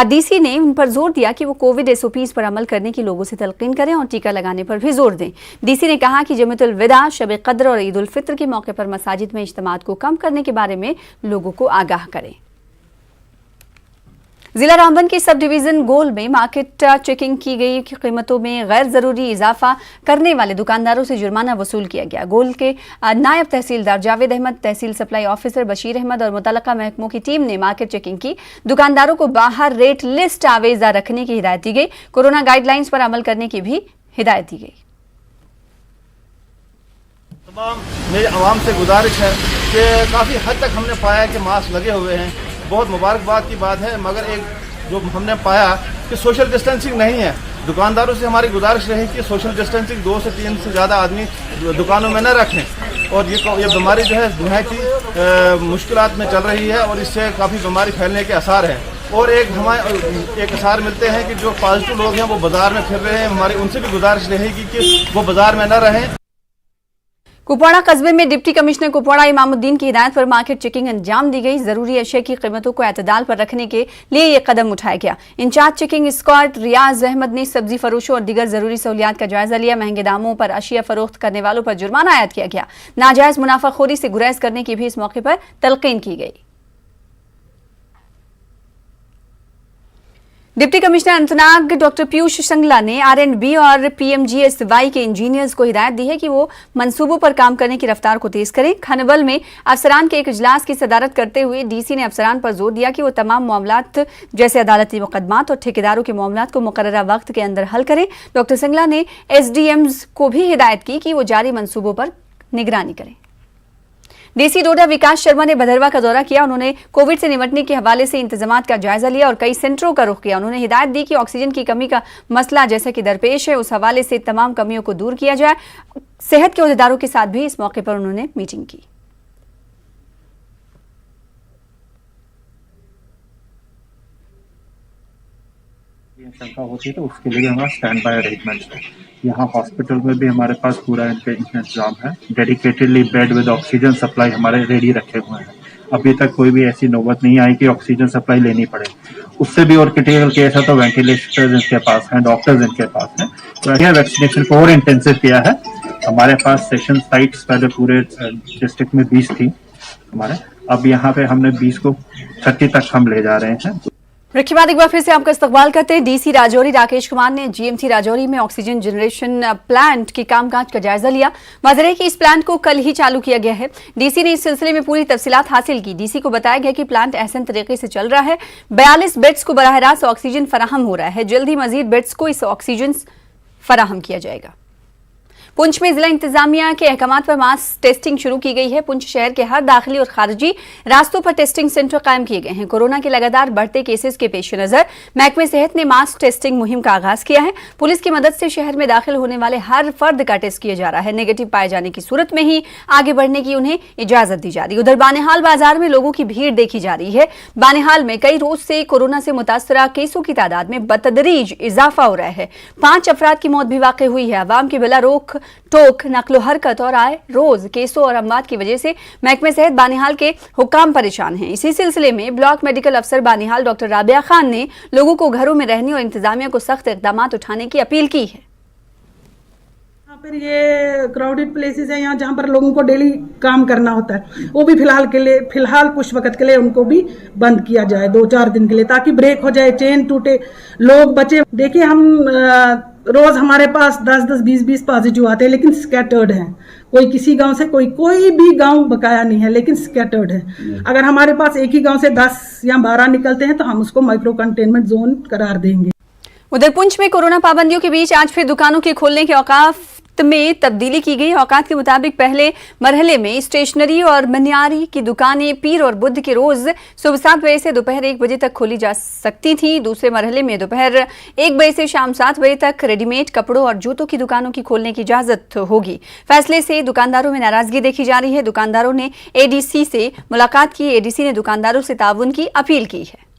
डीसी ने उन पर जोर दिया कि वो कोविड SOPs पर अमल करने की लोगों से तलकीन करें और टीका लगाने पर भी जोर दें। डीसी ने कहा कि जमअतुल विदा, शब कद्र और ईद उल फित्र के मौके पर मसाजिद में इज्तिमात को कम करने के बारे में लोगों को आगाह करें। जिला रामबन के सब डिवीजन गोल में मार्केट चेकिंग की गई कि कीमतों में गैर जरूरी इजाफा करने वाले दुकानदारों से जुर्माना वसूल किया गया। गोल के नायब तहसीलदार जावेद अहमद, तहसील सप्लाई ऑफिसर बशीर अहमद और मुतल्लका महकमों की टीम ने मार्केट चेकिंग की। दुकानदारों को बाहर रेट लिस्ट आवेजा रखने की हिदायत दी गई। कोरोना गाइडलाइंस पर अमल करने की भी हिदायत दी गई। तमाम मेरी आवाम से गुजारिश है कि काफ़ी हद तक हमने पाया कि मास्क लगे हुए हैं, बहुत मुबारकबाद की बात है, मगर एक जो हमने पाया कि सोशल डिस्टेंसिंग नहीं है। दुकानदारों से हमारी गुजारिश रही कि सोशल डिस्टेंसिंग 2 से 3 से ज़्यादा आदमी दुकानों में न रखें। और ये बीमारी जो है दुनिया की मुश्किलात में चल रही है और इससे काफ़ी बीमारी फैलने के आसार हैं। और एक आसार मिलते हैं कि जो पॉजिटिव लोग हैं वो बाज़ार में फिर रहे हैं। हमारी उनसे भी गुजारिश रहेगी कि वो बाज़ार में न रहें। कुपवाड़ा कस्बे में डिप्टी कमिश्नर कुपवाड़ा इमामुद्दीन की हिदायत पर मार्केट चेकिंग अंजाम दी गई। जरूरी अशिया की कीमतों को एतदाल पर रखने के लिए यह कदम उठाया गया। इंचार्ज चेकिंग स्क्वाड रियाज अहमद ने सब्जी फरोशों और दीगर जरूरी सहूलियात का जायजा लिया। महंगे दामों पर अशिया फरोख्त करने वालों पर जुर्माना आयद किया गया। नाजायज मुनाफाखोरी से गुरेज करने की भी इस मौके पर तलकीन की गई। Deputy commissioner Anantnag doctor Piyush Sangla ने R&B और PMGSY के इंजीनियर्स को हिदायत दी है कि वो मंसूबों पर काम करने की रफ्तार को तेज करें। खानबल में अफसरान के एक इजलास की सदारत करते हुए डीसी ने अफसरान पर जोर दिया कि वो तमाम मामलात जैसे अदालती मुकदमात और ठेकेदारों के मामलात को मुकर्ररा वक्त के अंदर हल करें। डॉक्टर संगला ने SDMs को भी हिदायत की कि वो जारी मंसूबों पर निगरानी करें। डीसी डोडा विकास शर्मा ने भदरवा का दौरा किया। उन्होंने कोविड से निपटने के हवाले से इंतजामात का जायजा लिया और कई सेंटरों का रुख किया। उन्होंने हिदायत दी कि ऑक्सीजन की कमी का मसला जैसा कि दरपेश है, उस हवाले से तमाम कमियों को दूर किया जाए। सेहत के अहदेदारों के साथ भी इस मौके पर उन्होंने मीटिंग की। शंका होती है तो उसके लिए हमारा स्टैंड बाय अरेंजमेंट है। यहाँ हॉस्पिटल में भी हमारे पास पूरा इंतजाम है। Dedicatedly bed with oxygen supply हमारे रेडी रखे हुए हैं। अभी तक कोई भी ऐसी नौबत नहीं आई कि ऑक्सीजन सप्लाई लेनी पड़े। उससे भी और क्रिटिकल केस है तो वेंटिलेटर्स इनके पास हैं, डॉक्टर्स इनके पास हैं। तो यह वैक्सीनेशन को और इंटेंसिव किया है। हमारे पास सेशन साइट्स पहले पूरे डिस्ट्रिक्ट में 20 थी हमारे, अब यहाँ पे हमने 20 को 30 तक हम ले जा रहे हैं। ब्रेक के बाद एक बार फिर से आपका इस्तकबाल करते हैं। डीसी राजौरी राकेश कुमार ने जीएमसी राजौरी में ऑक्सीजन जनरेशन प्लांट के कामकाज का जायजा लिया। वाज़ेह है कि इस प्लांट को कल ही चालू किया गया है। डीसी ने इस सिलसिले में पूरी तफसीलात हासिल की। डीसी को बताया गया कि प्लांट एहसन तरीके से चल रहा है। 42 बेड्स को बराह रास्त ऑक्सीजन फराहम हो रहा है। जल्द ही मजीद बेड्स को इस ऑक्सीजन फराहम किया जाएगा। पुंछ में जिला इंतजामिया के अहकामात पर मास टेस्टिंग शुरू की गई है। पुंछ शहर के हर दाखिली और खारिजी रास्तों पर टेस्टिंग सेंटर कायम किए गए हैं। कोरोना के लगातार बढ़ते केसेस के पेश नजर महकमे सेहत ने मास टेस्टिंग मुहिम का आगाज किया है। पुलिस की मदद से शहर में दाखिल होने वाले हर फर्द का टेस्ट किया जा रहा है। नेगेटिव पाए जाने की सूरत में ही आगे बढ़ने की उन्हें इजाजत दी जा रही है। उधर बानिहाल बाजार में लोगों की भीड़ देखी जा रही है। बानिहाल में कई रोज से कोरोना से मुतासरा केसों की तादाद में बतदरीज इजाफा हो रहा है। 5 अफराद की मौत भी वाक़ई हुई है। अवाम की बिला रोक टोक नकलो हरकत और आए रोज केसों और अमवात की वजह से महकमे सेहत बानिहाल के हुक्काम परेशान हैं। इसी सिलसिले में ब्लॉक मेडिकल अफसर बानिहाल डॉक्टर राबिया खान ने लोगों को घरों में रहने और इंतजामिया को सख्त इक़दाम उठाने की अपील की है। यहाँ पर ये क्राउडेड प्लेसेस है, यहाँ जहाँ पर लोगों को डेली काम करना होता है, वो भी फिलहाल कुछ वक्त के लिए उनको भी बंद किया जाए 2-4 दिन के लिए, ताकि ब्रेक हो जाए, चेन टूटे, लोग बचे। देखिए हम रोज हमारे पास 10-10, 20-20 पॉजिटिव आते हैं, लेकिन स्कैटर्ड हैं। कोई किसी गांव से कोई भी गांव बकाया नहीं है, लेकिन स्कैटर्ड है। अगर हमारे पास एक ही गांव से 10 या 12 निकलते हैं तो हम उसको माइक्रो कंटेनमेंट जोन करार देंगे। उधर पुंछ में कोरोना पाबंदियों के बीच आज फिर दुकानों के खोलने के औकात में तब्दीली की गई। औकात के मुताबिक पहले मरहले में स्टेशनरी और मनियारी की दुकानें पीर और बुध के रोज सुबह 7 बजे से दोपहर 1 बजे तक खोली जा सकती थी। दूसरे मरहले में दोपहर 1 बजे से शाम 7 बजे तक रेडीमेड कपड़ों और जूतों की दुकानों की खोलने की इजाजत होगी। फैसले से दुकानदारों में नाराजगी देखी जा रही है। दुकानदारों ने एडीसी से मुलाकात की। एडीसी ने दुकानदारों से ताउन की अपील की है।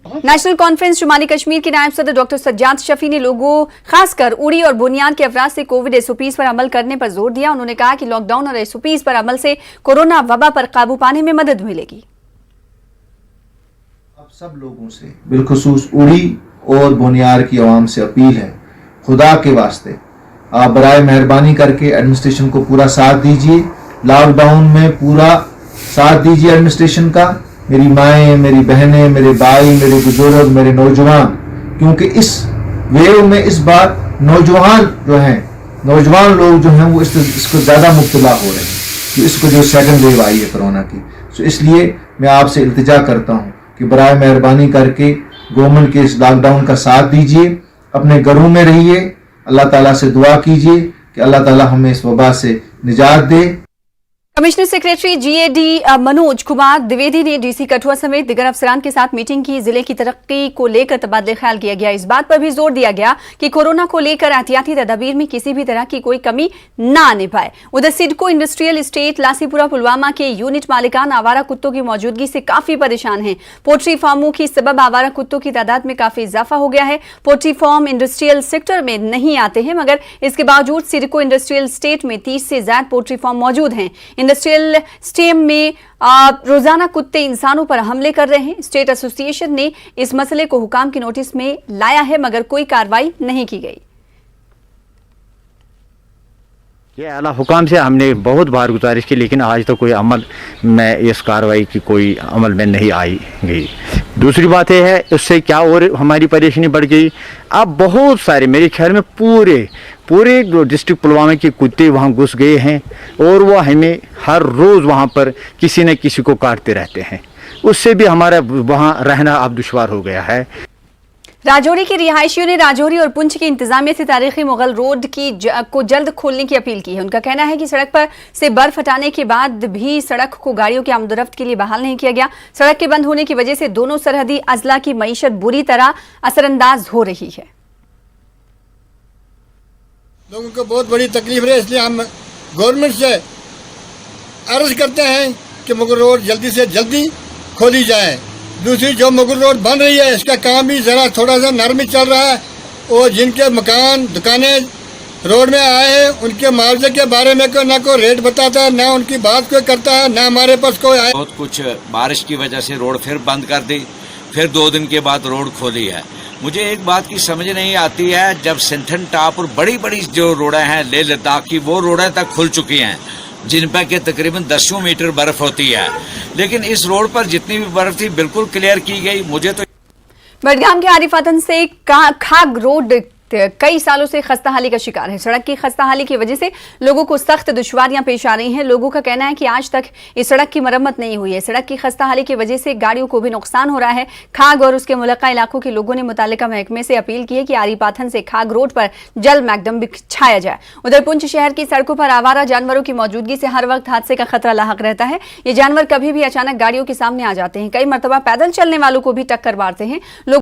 नेशनल कॉन्फ्रेंस शुमाली कश्मीर के नायब सदर डॉक्टर सज्जाद शफी ने लोगों खासकर उड़ी और बुनियाद के अफराद से कोविड एसओपीज पर अमल करने पर जोर दिया। उन्होंने कहा कि लॉकडाउन और एसओपीज पर अमल से कोरोना वबा पर काबू पाने में मदद मिलेगी। आप सब लोगों से बिलखुसूस उड़ी और बुनियाद की आवाम से अपील है, खुदा के वास्ते आप बराए मेहरबानी करके एडमिनिस्ट्रेशन को पूरा साथ दीजिए। लॉकडाउन में पूरा साथ दीजिए एडमिनिस्ट्रेशन का। मेरी माएँ, मेरी बहनें, मेरे भाई, मेरे बुजुर्ग, मेरे नौजवान, क्योंकि इस वेव में इस बार नौजवान लोग जो हैं वो इसको ज़्यादा मुब्तला हो रहे हैं, इसको जो सेकंड वेव आई है कोरोना की। तो इसलिए मैं आपसे इल्तिजा करता हूँ कि बराए मेहरबानी करके गवर्नमेंट के इस लॉकडाउन का साथ दीजिए, अपने घरों में रहिए, अल्लाह ताला से दुआ कीजिए कि अल्लाह ताला हमें इस वबा से निजात दे। Commissioner secretary GAD Manoj Kumar Dwivedi ने डीसी कठुआ समेत दिगर अफसरान के साथ मीटिंग की। जिले की तरक्की को लेकर तबादले ख्याल किया गया। इस बात पर भी जोर दिया गया कि कोरोना को लेकर एहतियाती तदाबीर में किसी भी तरह की कोई कमी न आने पाए। उधर सिडको इंडस्ट्रियल एस्टेट लासीपुरा पुलवामा के यूनिट मालिकान आवारा कुत्तों की मौजूदगी से काफी परेशान हैं। पोल्ट्री फार्मों की सबब आवारा कुत्तों की तादाद में काफी इजाफा हो गया है। पोल्ट्री फार्म इंडस्ट्रियल सेक्टर में नहीं आते हैं, मगर इसके बावजूद सिडको इंडस्ट्रियल एस्टेट में 30 से ज्यादा पोल्ट्री फार्म मौजूद हैं। इंडस्ट्रियल स्टेम में रोजाना कुत्ते इंसानों पर हमले कर रहे हैं। स्टेट एसोसिएशन ने इस मसले को हुकाम की नोटिस में लाया है, मगर कोई कार्रवाई नहीं की गई। ये आला हुकाम से हमने बहुत बार गुजारिश की, लेकिन आज तो कोई अमल में इस कार्रवाई की कोई अमल में नहीं आई गई। दूसरी बात यह है, उससे क्या और हमारी परेशानी बढ़ गई। अब बहुत सारे मेरे ख्याल में पूरे डिस्ट्रिक्ट पुलवामा के कुत्ते वहाँ घुस गए हैं और वो हमें हर रोज़ वहाँ पर किसी न किसी को काटते रहते हैं। उससे भी हमारा वहाँ रहना अब दुश्वार हो गया है। राजौरी के रिहायशियों ने राजौरी और पुंछ की इंतजामिया से तारीखी मुगल रोड को जल्द खोलने की अपील की है। उनका कहना है कि सड़क पर से बर्फ हटाने के बाद भी सड़क को गाड़ियों के आमदोरफ्त के लिए बहाल नहीं किया गया। सड़क के बंद होने की वजह से दोनों सरहदी अजला की मईशत बुरी तरह असरअंदाज हो रही है। लोगों को बहुत बड़ी तकलीफ है, इसलिए हम गवर्नमेंट से अर्ज करते हैं कि मुगल रोड जल्दी से जल्दी खोली जाए। दूसरी जो मुगल रोड बन रही है, इसका काम भी ज़रा थोड़ा सा नरमी चल रहा है और जिनके मकान दुकानें रोड में आए हैं, उनके मुआवजे के बारे में कोई ना कोई रेट बताता है, ना उनकी बात कोई करता है, ना हमारे पास कोई आए। बहुत कुछ बारिश की वजह से रोड फिर बंद कर दी, फिर 2 दिन के बाद रोड खोली है। मुझे एक बात की समझ नहीं आती है, जब सिंथन टॉप और बड़ी बड़ी जो रोडें हैं लेह लद्दाख की, वो रोडें तक खुल चुकी हैं जिन पर के तकरीबन 10 मीटर बर्फ होती है, लेकिन इस रोड पर जितनी भी बर्फ थी बिल्कुल क्लियर की गई। मुझे तो बडगाम के आरिफातन से खाग रोड कई सालों से खस्ताहाली का शिकार है। सड़क की खस्ताहाली की वजह से लोगों को सख्त दुश्वारियां पेश आ रही हैं। लोगों का कहना है कि आज तक इस सड़क की मरम्मत नहीं हुई है। सड़क की खस्ताहाली की वजह से गाड़ियों को भी नुकसान हो रहा है। खाग और उसके मुलक्का इलाकों के लोगों ने मुतालिका महकमे से अपील की है कि आरिपाथन से खाग रोड पर जल मैकडम बिछाया जाए। उधर पुंछ शहर की सड़कों पर आवारा जानवरों की मौजूदगी से हर वक्त हादसे का खतरा लाहक रहता है। ये जानवर कभी भी अचानक गाड़ियों के सामने आ जाते हैं। कई मरतबा पैदल चलने वालों को भी टक्कर मारते हैं। लोग